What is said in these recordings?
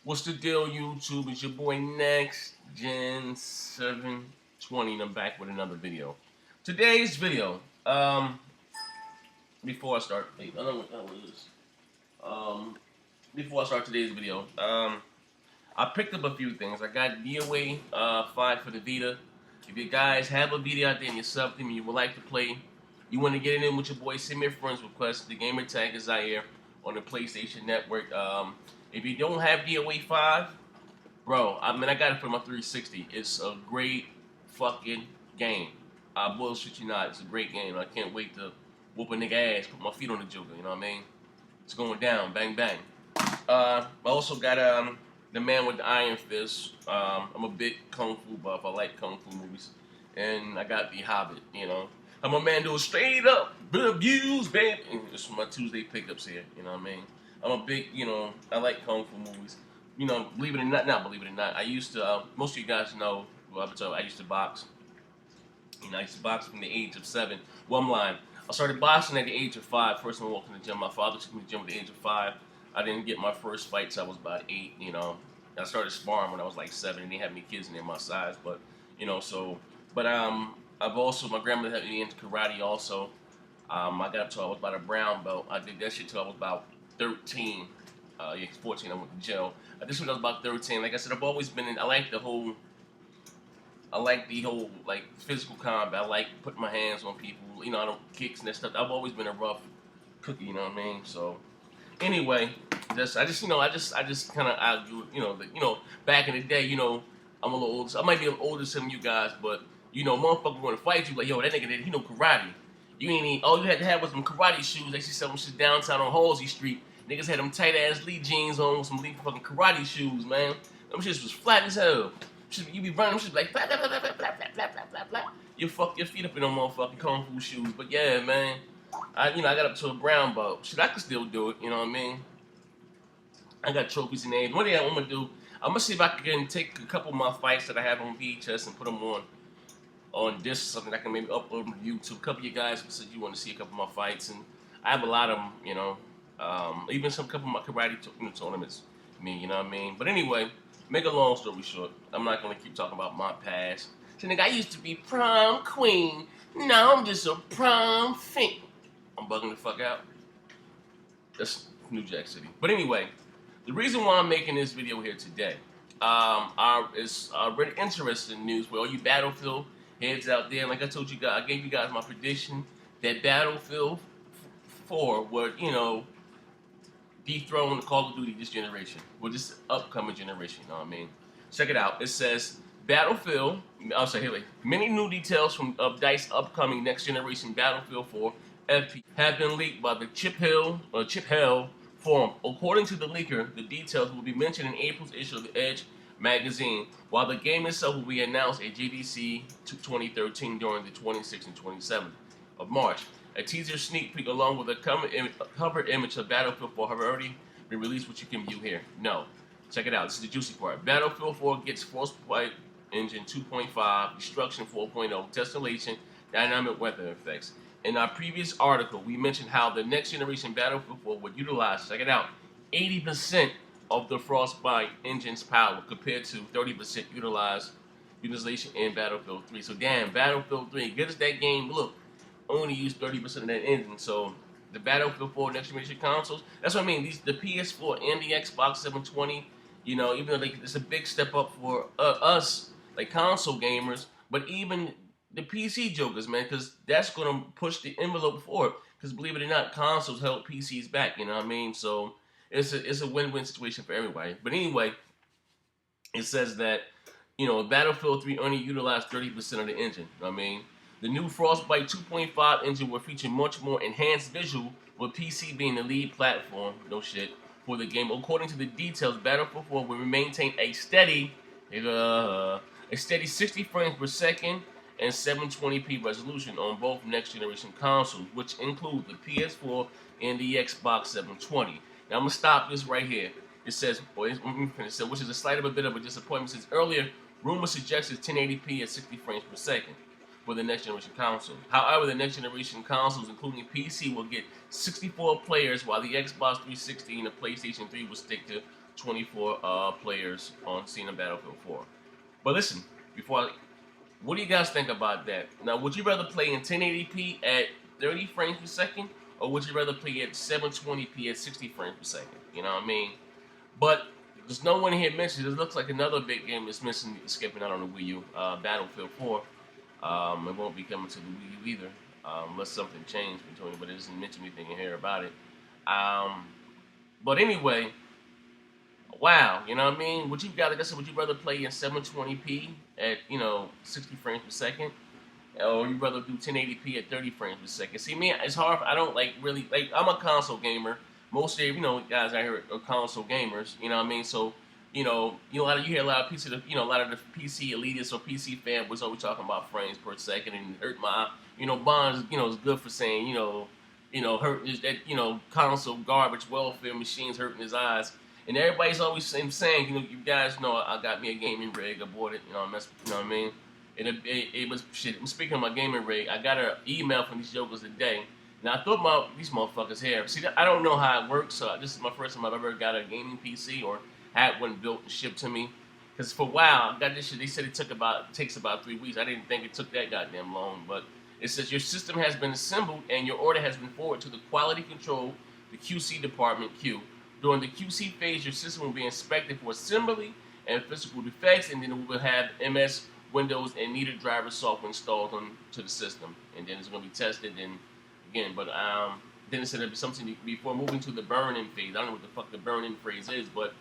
What's the deal, YouTube? It's your boy Next Gen 720, and I'm back with another video. Today's video, before I start, wait, I don't know what that was. Before I start today's video, I picked up a few things. I got DOA 5 for the Vita. If you guys have a Vita out there and you're something and you would like to play, you want to get it in with your boy, send me a friend's request. The gamer tag is Zaire on the PlayStation Network. If you don't have DOA 5, bro, I got it for my 360. It's a great fucking game. I bullshit you not. It's a great game. I can't wait to whoop a nigga ass, put my feet on the joker. You know what I mean? It's going down, bang bang. I also got the Man with the Iron Fist. I'm a big kung fu buff. I like kung fu movies, and I got The Hobbit. You know, I'm a man doing straight up abuse, baby. It's my Tuesday pickups here. You know what I mean? I'm a big, I like kung fu movies. You know, believe it or not believe it or not, I used to. Most of you guys know. Well, I used to box. You know, I used to box from the age of 7. Well, I'm lying. I started boxing at the age of 5. First time I walked in the gym, my father took me to the gym at the age of 5. I didn't get my first fight till I was about 8. You know, I started sparring when I was like 7, and they had me kids in there my size. But I've also, my grandmother had me into karate also. I got up till I was about a brown belt. I did that shit till I was about 13. 14. I went to jail. This when I was about 13. Like I said, I've always been in. I like the whole like physical combat. I like putting my hands on people. You know, I don't kicks and that stuff. I've always been a rough cookie. You know what I mean? So anyway, I just kind of back in the day, I'm a little older. I might be older than some of you guys, but motherfucker want to fight you like, yo, that nigga, he know karate. You ain't even, all you had to have was some karate shoes. They used to sell them shit downtown on Halsey Street. Niggas had them tight ass Lee jeans on with some Lee fucking karate shoes, man. Them shits was flat as hell. You be running, them shit like blah blah blah blah blah blah blah blah blah blah. You fuck your feet up in them motherfucking kung fu shoes. But yeah, man, I got up to a brown belt. Shit, I could still do it. You know what I mean? I got trophies and names. One thing I'm gonna do, I'm gonna see if I can take a couple of my fights that I have on VHS and put them on disc or something. I can maybe upload them to YouTube. A couple of you guys said you want to see a couple of my fights, and I have a lot of them. Even some couple of my karate tournaments. You know what I mean? But anyway, make a long story short, I'm not gonna keep talking about my past. So nigga, I used to be prom queen. Now I'm just a prom fiend. I'm bugging the fuck out. That's New Jack City. But anyway, the reason why I'm making this video here today is really interesting news for all you Battlefield heads out there. Like I told you guys, I gave you guys my prediction that Battlefield 4 would, dethrone Call of Duty this generation, or this upcoming generation. You know what I mean? Check it out. It says Battlefield. I'll say here. Many new details of DICE upcoming next generation Battlefield 4 FP have been leaked by the Chip Hill forum. According to the leaker, the details will be mentioned in April's issue of the Edge magazine, while the game itself will be announced at GDC 2013 during the 26th and 27th of March. A teaser sneak peek along with a cover image of Battlefield 4 have already been released, which you can view here. No. Check it out. This is the juicy part. Battlefield 4 gets Frostbite Engine 2.5, Destruction 4.0, Tessellation, Dynamic Weather Effects. In our previous article, we mentioned how the next generation Battlefield 4 would utilize, check it out, 80% of the Frostbite engine's power compared to 30% utilization in Battlefield 3. So damn, Battlefield 3, good as that game look, only use 30% of that engine. So the Battlefield 4 next generation consoles, that's what I mean. The PS4 and the Xbox 720, even though it's a big step up for us, like console gamers, but even the PC jokers, man, because that's going to push the envelope forward. Because believe it or not, consoles held PCs back, you know what I mean? So it's a win-win situation for everybody. But anyway, it says that, Battlefield 3 only utilized 30% of the engine, you know what I mean? The new Frostbite 2.5 engine will feature much more enhanced visual, with PC being the lead platform, no shit, for the game. According to the details, Battlefield 4 will maintain a steady 60 frames per second and 720p resolution on both next generation consoles, which include the PS4 and the Xbox 720. Now I'm gonna stop this right here. It says, which is a slight of a bit of a disappointment since earlier rumors suggested 1080p at 60 frames per second for the next generation console. However, the next generation consoles, including PC, will get 64 players, while the Xbox 360 and the PlayStation 3 will stick to 24 players on Cena Battlefield 4. But listen, what do you guys think about that? Now, would you rather play in 1080p at 30 frames per second, or would you rather play at 720p at 60 frames per second? You know what I mean? But there's no one here mentioned. It looks like another big game is missing, skipping out on the Wii U, Battlefield 4. It won't be coming to the Wii U either, unless something changed between it, but it doesn't mention anything in here about it. But anyway, wow, you know what I mean? Would you guys, like I said, would you rather play in 720p at 60 frames per second, or you rather do 1080p at 30 frames per second? See, me, it's hard. I don't really I'm a console gamer. Most of guys out here are console gamers. You know what I mean? So you hear a lot of a lot of the PC elitists or PC fanboys always talking about frames per second, and hurt my Bonds is good for saying hurting that console garbage welfare machines hurting his eyes. And everybody's always saying, you guys know I got me a gaming rig, I bought it, you know what I mean? And it was shit. Speaking of my gaming rig, I got an email from these jokers today. Now I thought these motherfuckers here. See, I don't know how it works. So this is my first time I've ever got a gaming PC or had one built and shipped to me. Because for a while, I got this shit. They said it takes about 3 weeks. I didn't think it took that goddamn long, but it says your system has been assembled and your order has been forwarded to the quality control, the QC department, Q. During the QC phase, your system will be inspected for assembly and physical defects, and then it will have MS, Windows, and needed driver software installed onto the system. And then it's going to be tested, and again, but then it said it'll be something before moving to the burn-in phase. I don't know what the fuck the burn-in phase is, but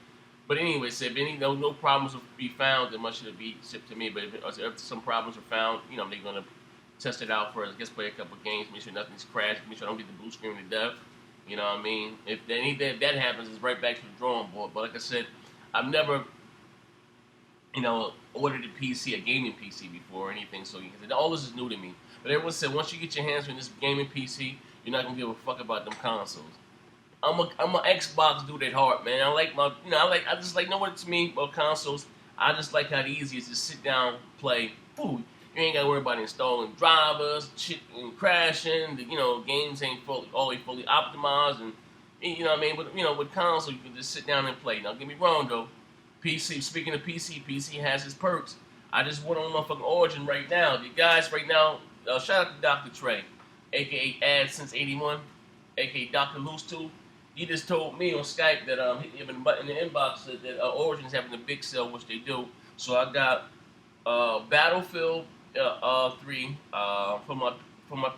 anyway, it said if no problems will be found, then much should be shipped to me. But if some problems are found, they're going to test it out first. I guess play a couple of games, make sure nothing's crashed, make sure I don't get the blue screen to death. You know what I mean? If that happens, it's right back to the drawing board. But like I said, I've never, ordered a PC, a gaming PC before or anything. So all this is new to me. But everyone said once you get your hands on this gaming PC, you're not gonna give a fuck about them consoles. I'm a Xbox dude at heart, man. I like I just like to me about consoles. I just like how easy it is to sit down, play. Ooh, you ain't gotta worry about installing drivers, shit and crashing. Games ain't fully optimized, and what I mean. But with console, you can just sit down and play. Now, get me wrong though. PC. Speaking of PC has its perks. I just went on motherfucking Origin right now. The guys right now, shout out to Dr. Trey, aka AdSense81, aka Dr. Loose Tooth. He just told me on Skype that hit me in the inbox that Origin is having a big sale, which they do. So I got Battlefield 3 for my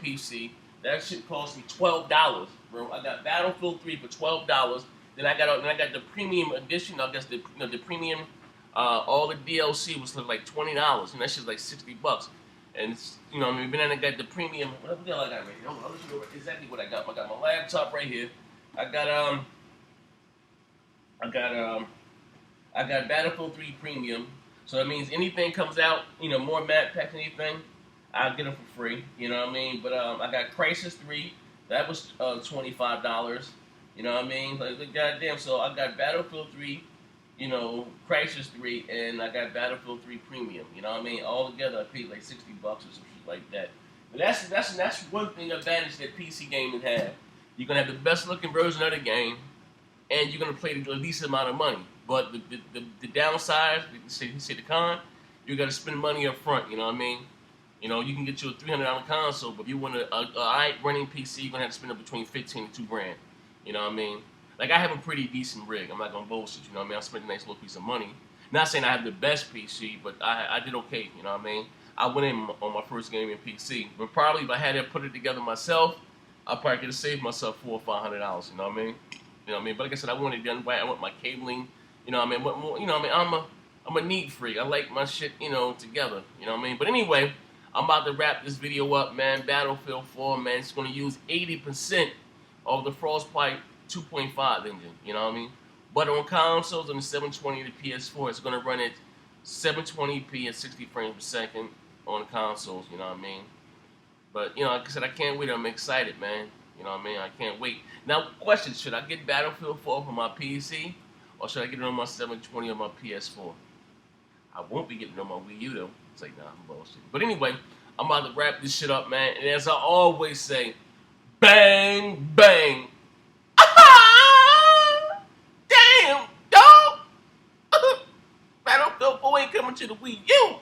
PC. That shit cost me $12, bro. I got Battlefield 3 for $12. Then I got the premium edition. I guess the premium all the DLC was like $20, and that shit's like $60. And then I got the premium. What the hell I got right here? I'll let you know exactly what I got. I got my laptop right here. I got Battlefield 3 premium. So that means anything comes out, more map packs, anything, I'll get them for free. You know what I mean? But I got Crisis 3. That was $25. You know what I mean? Like goddamn. So I got Battlefield 3, Crisis 3, and I got Battlefield 3 Premium. You know what I mean? All together, I paid like $60 or some shit like that. But that's one thing advantage that PC gaming have. You're gonna have the best looking version of the game, and you're gonna play the least amount of money. But the downside, you say the con, you gotta spend money up front. You know what I mean? You can get you a $300 console, but if you want a running PC, you're gonna have to spend up between $15 to $2,000. You know what I mean? Like I have a pretty decent rig. I'm not gonna bullshit. You know what I mean? I spent a nice little piece of money. Not saying I have the best PC, but I did okay. You know what I mean? I went in on my first gaming PC, but probably if I had to put it together myself, I probably could have saved myself $400 or $500. You know what I mean? You know what I mean? But like I said, I want it done right. I want my cabling. You know what I mean? But, I'm a neat freak. I like my shit, together. You know what I mean? But anyway, I'm about to wrap this video up, man. Battlefield 4, man. It's gonna use 80% of the Frostbite 2.5 engine. You know what I mean? But on consoles, on the 720 and the PS4, it's gonna run at 720p at 60 frames per second on the consoles. You know what I mean? But, like I said, I can't wait. I'm excited, man. You know what I mean? I can't wait. Now, question, should I get Battlefield 4 for my PC? Or should I get it on my 720 on my PS4? I won't be getting it on my Wii U, though. It's like, nah, I'm bullshit. But anyway, I'm about to wrap this shit up, man. And as I always say, bang, bang. Damn, dog. ain't coming to the Wii U.